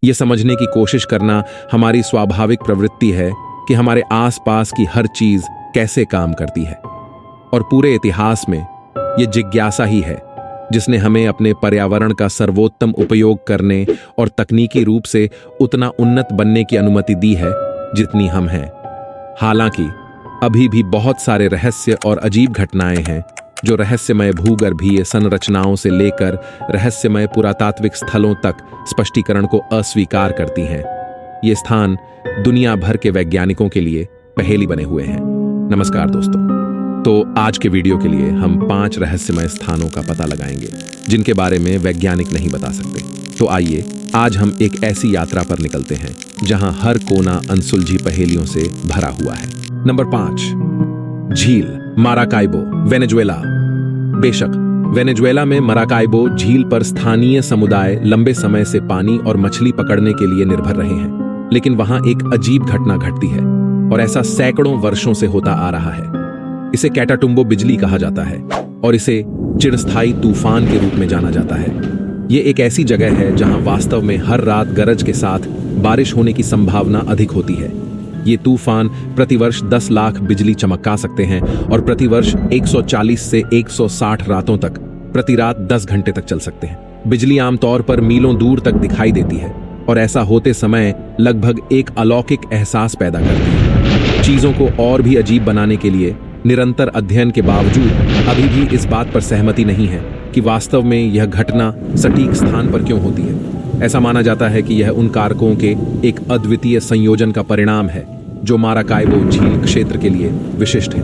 ये समझने की कोशिश करना हमारी स्वाभाविक प्रवृत्ति है कि हमारे आसपास की हर चीज कैसे काम करती है। और पूरे इतिहास में ये जिज्ञासा ही है जिसने हमें अपने पर्यावरण का सर्वोत्तम उपयोग करने और तकनीकी रूप से उतना उन्नत बनने की अनुमति दी है जितनी हम हैं। हालांकि अभी भी बहुत सारे रहस्य और अजीब घटनाएं हैं जो रहस्यमय भूगर्भीय संरचनाओं से लेकर रहस्यमय पुरातात्विक स्थलों तक स्पष्टीकरण को अस्वीकार करती हैं। ये स्थान दुनिया भर के वैज्ञानिकों के लिए पहेली बने हुए हैं। नमस्कार दोस्तों, तो आज के वीडियो के लिए हम 5 रहस्यमय स्थानों का पता लगाएंगे जिनके बारे में वैज्ञानिक नहीं बता सकते। तो आइए आज हम एक ऐसी यात्रा पर निकलते हैं जहां हर कोना अनसुलझी पहेलियों से भरा हुआ है। नंबर 5, झील माराकाइबो, वेनेजुएला। बेशक वेनेजुएला में माराकाइबो झील पर स्थानीय समुदाय लंबे समय से पानी और मछली पकड़ने के लिए निर्भर रहे हैं, लेकिन वहां एक अजीब घटना घटती है और ऐसा सैकड़ों वर्षों से होता आ रहा है। इसे कैटाटुम्बो बिजली कहा जाता है और इसे चिरस्थायी तूफान के रूप में जाना जाता है। ये एक ऐसी जगह है जहां वास्तव में हर रात गरज के साथ बारिश होने की संभावना अधिक होती है। ये तूफान प्रतिवर्ष 10 लाख बिजली चमका सकते हैं और प्रतिवर्ष 140 से 160 रातों तक प्रति रात 10 घंटे तक चल सकते हैं। बिजली आमतौर पर मीलों दूर तक दिखाई देती है और ऐसा होते समय लगभग एक अलौकिक एहसास पैदा करती है। चीजों को और भी अजीब बनाने के लिए निरंतर अध्ययन के बावजूद अभी भी इस बात पर सहमति नहीं है कि वास्तव में यह घटना सटीक स्थान पर क्यों होती है। ऐसा माना जाता है कि यह उन कारकों के एक अद्वितीय संयोजन का परिणाम है जो माराकाइबो झील क्षेत्र के लिए विशिष्ट है।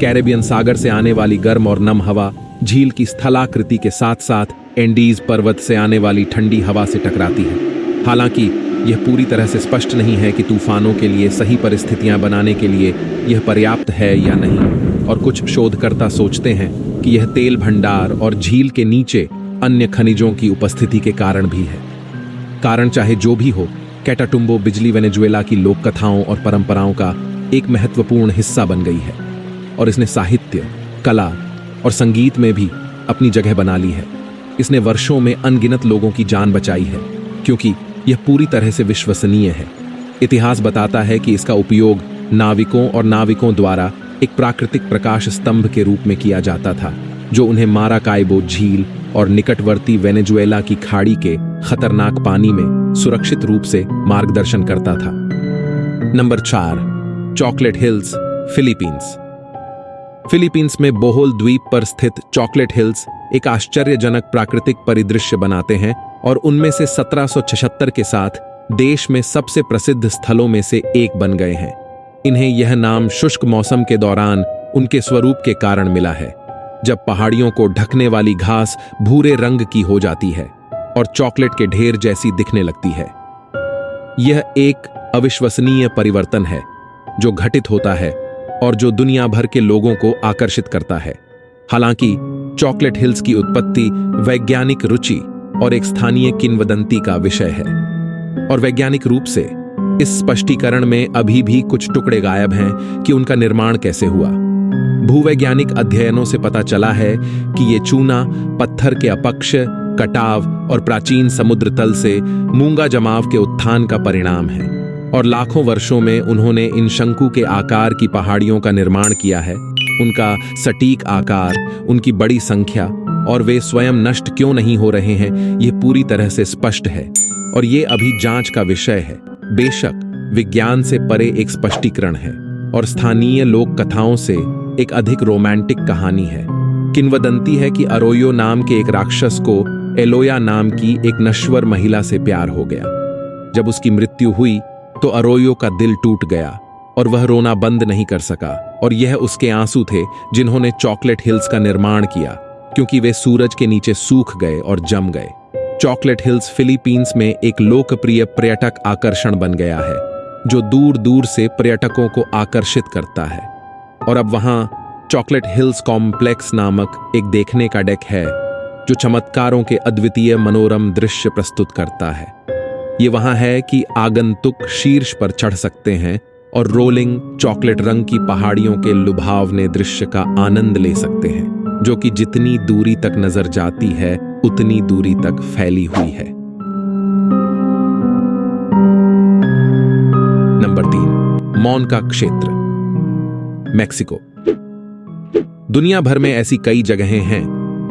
कैरेबियन सागर से आने वाली गर्म और नम हवा झील की स्थलाकृति के साथ साथ एंडीज पर्वत से आने वाली ठंडी हवा से टकराती है। हालांकि यह पूरी तरह से स्पष्ट नहीं है कि तूफानों के लिए सही परिस्थितियां बनाने के लिए यह पर्याप्त है या नहीं, और कुछ शोधकर्ता सोचते हैं कि यह तेल भंडार और झील के नीचे अन्य खनिजों की उपस्थिति के कारण भी है। कारण चाहे जो भी हो, कैटाटुम्बो बिजली वेनेजुएला की लोक कथाओं और परंपराओं का एक महत्वपूर्ण हिस्सा बन गई है और इसने साहित्य, कला और संगीत में भी अपनी जगह बना ली है। इसने वर्षों में अनगिनत लोगों की जान बचाई है क्योंकि यह पूरी तरह से विश्वसनीय है। इतिहास बताता है कि इसका उपयोग नाविकों और नाविकों द्वारा एक प्राकृतिक प्रकाश स्तंभ के रूप में किया जाता था जो उन्हें माराकाइबो झील और निकटवर्ती वेनेजुएला की खाड़ी के खतरनाक पानी में सुरक्षित रूप से मार्गदर्शन करता था। Number 4, chocolate hills, Philippines. Philippines में बोहोल द्वीप पर स्थित चॉकलेट हिल्स एक आश्चर्यजनक प्राकृतिक परिदृश्य बनाते हैं और उनमें से 1776 के साथ देश में सबसे प्रसिद्ध स्थलों में से एक बन गए हैं। इन्हें यह नाम शुष्क मौसम के दौरान उनके स्वरूप के कारण मिला है, जब पहाड़ियों को ढकने वाली घास भूरे रंग की हो जाती है और चॉकलेट के ढेर जैसी दिखने लगती है। यह एक अविश्वसनीय परिवर्तन है जो घटित होता है और जो दुनिया भर के लोगों को आकर्षित करता है। हालांकि चॉकलेट हिल्स की उत्पत्ति वैज्ञानिक रुचि और एक स्थानीय किंवदंती का विषय है, और वैज्ञानिक रूप से इस स्पष्टीकरण में अभी भी कुछ टुकड़े गायब हैं कि उनका निर्माण कैसे हुआ। भूवैज्ञानिक अध्ययनों से पता चला है कि ये चूना पत्थर के अपक्ष, कटाव और प्राचीन समुद्र तल से मूंगा जमाव के उत्थान का परिणाम है, और लाखों वर्षों में उन्होंने इन शंकु के आकार की पहाड़ियों का निर्माण किया है। उनका सटीक आकार, उनकी बड़ी संख्या और वे स्वयं नष्ट क्यों नहीं हो रहे हैं, ये पूरी तरह से स्पष्ट है और ये अभी जांच का विषय है। बेशक विज्ञान से परे एक स्पष्टीकरण है और स्थानीय लोक कथाओं से एक अधिक रोमांटिक कहानी है। किंवदंती है कि अरोयो नाम के एक राक्षस को एलोया नाम की एक नश्वर महिला से प्यार हो गया। जब उसकी मृत्यु हुई तो अरोयो का दिल टूट गया और वह रोना बंद नहीं कर सका, और यह उसके आंसू थे जिन्होंने चॉकलेट हिल्स का निर्माण किया, क्योंकि वे सूरज के नीचे सूख गए और जम गए। चॉकलेट हिल्स फिलीपींस में एक लोकप्रिय पर्यटक आकर्षण बन गया है जो दूर दूर से पर्यटकों को आकर्षित करता है, और अब वहां चॉकलेट हिल्स कॉम्प्लेक्स नामक एक देखने का डेक है जो चमत्कारों के अद्वितीय मनोरम दृश्य प्रस्तुत करता है। ये वहां है कि आगंतुक शीर्ष पर चढ़ सकते हैं और रोलिंग चॉकलेट रंग की पहाड़ियों के लुभावने दृश्य का आनंद ले सकते हैं, जो कि जितनी दूरी तक नजर जाती है उतनी दूरी तक फैली हुई है। नंबर 3, मोनका क्षेत्र, मैक्सिको। दुनिया भर में ऐसी कई जगहें हैं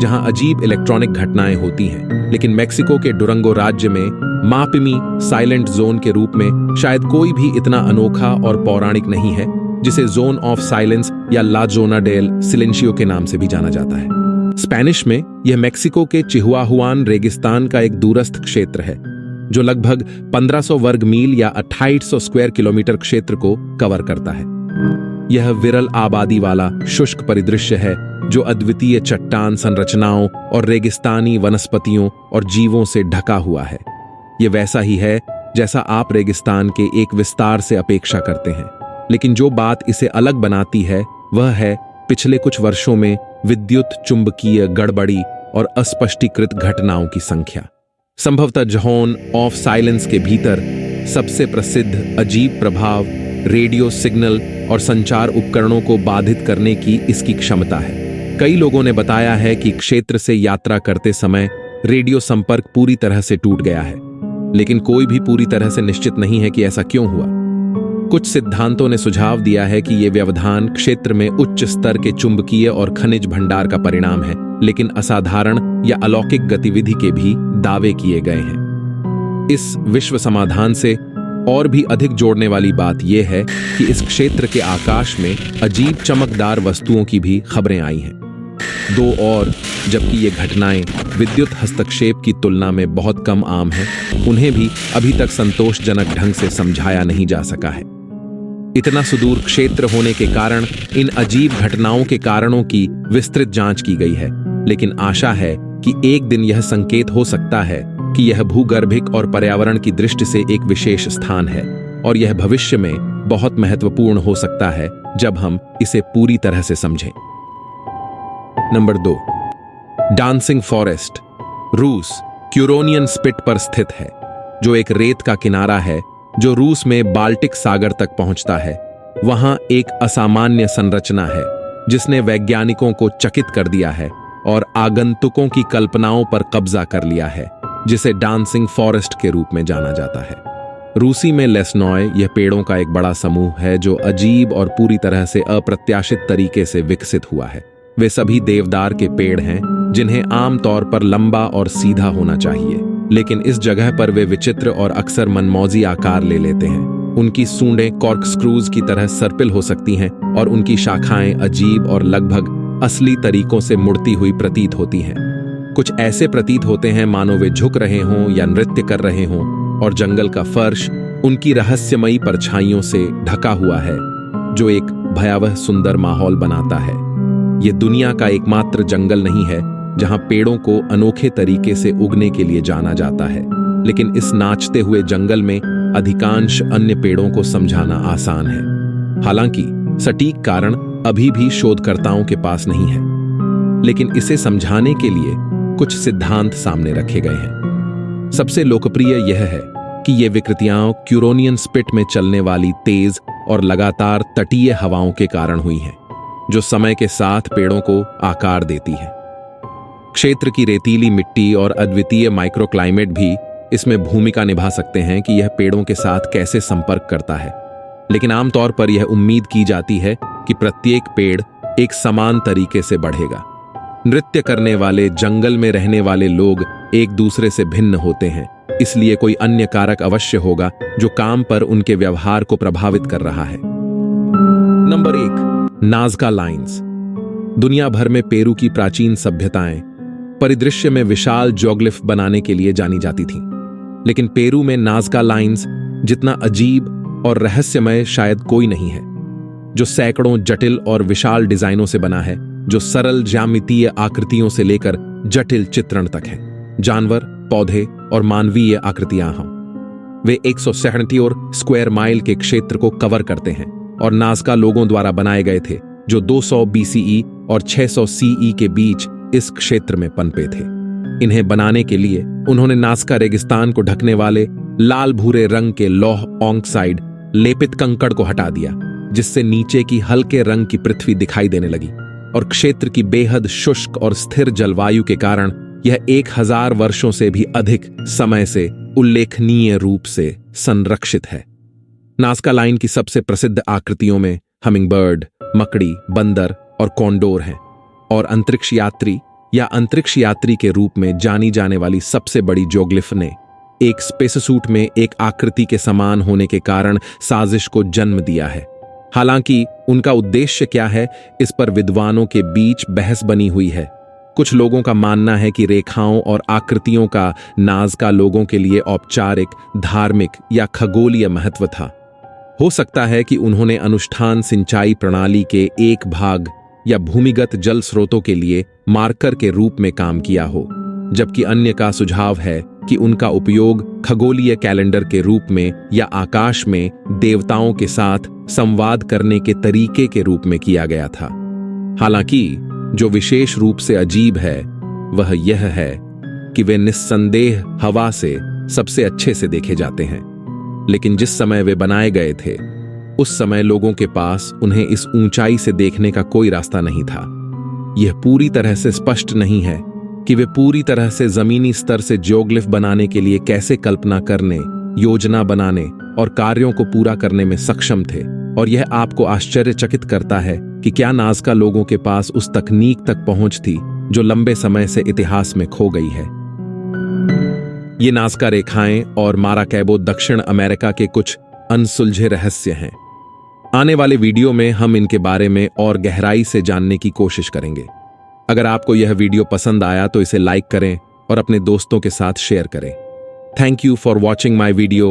जहां अजीब इलेक्ट्रॉनिक घटनाएं होती हैं, लेकिन मैक्सिको के डुरंगो राज्य में मापिमी साइलेंट जोन के रूप में शायद कोई भी इतना अनोखा और पौराणिक नहीं है, जिसे जोन ऑफ साइलेंस या ला जोना डेल सिलेंशियो के नाम से भी जाना जाता है। स्पेनिश में यह मैक्सिको के चिहुआहुआन रेगिस्तान का एक दूरस्थ क्षेत्र है, जो लगभग 1500 वर्ग मील या 2800 स्क्वायर किलोमीटर क्षेत्र को कवर करता है। यह विरल आबादी वाला शुष्क परिदृश्य है, जो अद्वितीय चट्टान संरचनाओं और रेगिस्तानी वनस्पतियों और जीवों से ढका हुआ है। यह वैसा ही है जैसा आप रेगिस्तान के एक विस्तार से अपेक्षा करते हैं, लेकिन जो बात इसे अलग बनाती है वह है पिछले कुछ वर्षों में विद्युत चुंबकीय गड़बड़ी और अस्पष्टीकृत घटनाओं की संख्या। संभवतः जोन ऑफ साइलेंस के भीतर सबसे प्रसिद्ध अजीब प्रभाव रेडियो सिग्नल और संचार उपकरणों को बाधित करने की इसकी क्षमता है। कई लोगों ने बताया है कि क्षेत्र से यात्रा करते समय रेडियो संपर्क पूरी तरह से टूट गया है, लेकिन कोई भी पूरी तरह से निश्चित नहीं है कि ऐसा क्यों हुआ। कुछ सिद्धांतों ने सुझाव दिया है कि यह व्यवधान क्षेत्र में उच्च स्तर के चुंबकीय और खनिज भंडार का परिणाम है, लेकिन असाधारण या अलौकिक गतिविधि के भी दावे किए गए हैं। इस विश्व समाधान से और भी अधिक जोड़ने वाली बात यह है कि इस क्षेत्र के आकाश में अजीब चमकदार वस्तुओं की भी खबरें आई हैं। दो और, जबकि ये घटनाएं विद्युत हस्तक्षेप की तुलना में बहुत कम आम हैं, उन्हें भी अभी तक संतोषजनक ढंग से समझाया नहीं जा सका है। इतना सुदूर क्षेत्र होने के कारण इन अजीब घटनाओं के कारणों की विस्तृत जांच की गई है, लेकिन आशा है कि एक दिन यह संकेत हो सकता है कि यह भूगर्भिक और पर्यावरण की दृष्टि से एक विशेष स्थान है, और यह भविष्य में बहुत महत्वपूर्ण हो सकता है जब हम इसे पूरी तरह से समझें। नंबर 2, डांसिंग फॉरेस्ट, रूस क्यूरोनियन स्पिट पर स्थित है, जो एक रेत का किनारा है जो रूस में बाल्टिक सागर तक पहुंचता है। वहां एक असामान्य संरचना है जिसने वैज्ञानिकों को चकित कर दिया है और आगंतुकों की कल्पनाओं पर कब्जा कर लिया है, जिसे डांसिंग फॉरेस्ट के रूप में जाना जाता है। रूसी में लेस्नॉय यह पेड़ों का एक बड़ा समूह है जो अजीब और पूरी तरह से अप्रत्याशित तरीके से विकसित हुआ है। वे सभी देवदार के पेड़ हैं, जिन्हें आमतौर पर लंबा और सीधा होना चाहिए, लेकिन इस जगह पर वे विचित्र और अक्सर मनमौजी आकार ले लेते हैं। उनकी सूंडें कॉर्कस्क्रूज की तरह सर्पिल हो सकती हैं और उनकी शाखाएं अजीब और लगभग असली तरीकों से मुड़ती हुई प्रतीत होती हैं। कुछ ऐसे प्रतीत होते हैं मानो वे झुक रहे हों या नृत्य कर रहे हों, और जंगल का फर्श उनकी रहस्यमयी परछाइयों से ढका हुआ है, जो एक भयावह सुंदर माहौल बनाता है। यह दुनिया का एकमात्र जंगल नहीं है जहां पेड़ों को अनोखे तरीके से उगने के लिए जाना जाता है, लेकिन इस नाचते हुए जंगल में अधिकांश अन्य पेड़ों को समझाना आसान है। हालांकि सटीक कारण अभी भी शोधकर्ताओं के पास नहीं है, लेकिन इसे समझाने के लिए कुछ सिद्धांत सामने रखे गए हैं। सबसे लोकप्रिय यह है कि ये विकृतियां क्यूरोनियन स्पिट में चलने वाली तेज और लगातार तटीय हवाओं के कारण हुई हैं, जो समय के साथ पेड़ों को आकार देती है। क्षेत्र की रेतीली मिट्टी और अद्वितीय माइक्रोक्लाइमेट भी इसमें भूमिका निभा सकते हैं कि यह पेड़ों के साथ कैसे संपर्क करता है, लेकिन आमतौर पर यह उम्मीद की जाती है कि प्रत्येक पेड़ एक समान तरीके से बढ़ेगा। नृत्य करने वाले जंगल में रहने वाले लोग एक दूसरे से भिन्न होते हैं, इसलिए कोई अन्य कारक अवश्य होगा जो काम पर उनके व्यवहार को प्रभावित कर रहा है। Number 1, Nazca lines. दुनिया भर में पेरू की प्राचीन सभ्यताएं परिदृश्य में विशाल जोग्लिफ बनाने के लिए जानी जाती थीं, लेकिन पेरू में नाज़का लाइन्स जितना अजीब और रहस्यमय शायद कोई नहीं है, जो सैकड़ों जटिल और विशाल डिजाइनों से बना है, जो सरल ज्यामितीय आकृतियों से लेकर जटिल चित्रण तक है। जानवर, पौधे और मानवीय आकृतियां हों, वे 167 स्क्वायर माइल के क्षेत्र को कवर करते हैं और नाज़का लोगों द्वारा बनाए गए थे, जो 200 BCE और 600 CE के बीच इस क्षेत्र में पनपे थे। इन्हें बनाने के लिए उन्होंने नाज़का रेगिस्तान को ढकने वाले लाल भूरे रंग के लौह ऑक्साइड लेपित कंकड़ को हटा दिया, जिससे नीचे की हल्के रंग की पृथ्वी दिखाई देने लगी, और क्षेत्र की बेहद शुष्क और स्थिर जलवायु के कारण यह 1000 वर्षों से भी अधिक समय से उल्लेखनीय रूप से संरक्षित है। नाज़का लाइन की सबसे प्रसिद्ध आकृतियों में हमिंगबर्ड, मकड़ी, बंदर और कॉन्डोर हैं, और अंतरिक्ष यात्री या अंतरिक्ष यात्री के रूप में जानी जाने वाली सबसे बड़ी जोग्लिफ ने एक स्पेससूट में एक आकृति के समान होने के कारण साजिश को जन्म दिया है। हालांकि उनका उद्देश्य क्या है, इस पर विद्वानों के बीच बहस बनी हुई है। कुछ लोगों का मानना है कि रेखाओं और आकृतियों का नाज़का लोगों के लिए औपचारिक, धार्मिक या खगोलीय महत्व था। हो सकता है कि उन्होंने अनुष्ठान सिंचाई प्रणाली के एक भाग या भूमिगत जल स्रोतों के लिए मार्कर के रूप में काम किया हो, जबकि अन्य का सुझाव है कि उनका उपयोग खगोलीय कैलेंडर के रूप में या आकाश में देवताओं के साथ संवाद करने के तरीके के रूप में किया गया था। हालांकि जो विशेष रूप से अजीब है वह यह है कि वे निस्संदेह हवा से सबसे अच्छे से देखे जाते हैं, लेकिन जिस समय वे बनाए गए थे उस समय लोगों के पास उन्हें इस ऊंचाई से देखने का कोई रास्ता नहीं था। यह पूरी तरह से स्पष्ट नहीं है कि वे पूरी तरह से जमीनी स्तर से ज्योग्लिफ बनाने के लिए कैसे कल्पना करने, योजना बनाने और कार्यों को पूरा करने में सक्षम थे, और यह आपको आश्चर्यचकित करता है कि क्या नाज़का लोगों के पास उस तकनीक तक पहुंच थी जो लंबे समय से इतिहास में खो गई है। ये नाज़का रेखाएं और माराकैबो दक्षिण अमेरिका के कुछ अनसुलझे रहस्य हैं। आने वाले वीडियो में हम इनके बारे में और गहराई से जानने की कोशिश करेंगे। अगर आपको यह वीडियो पसंद आया तो इसे लाइक करें और अपने दोस्तों के साथ शेयर करें। Thank you for watching my video.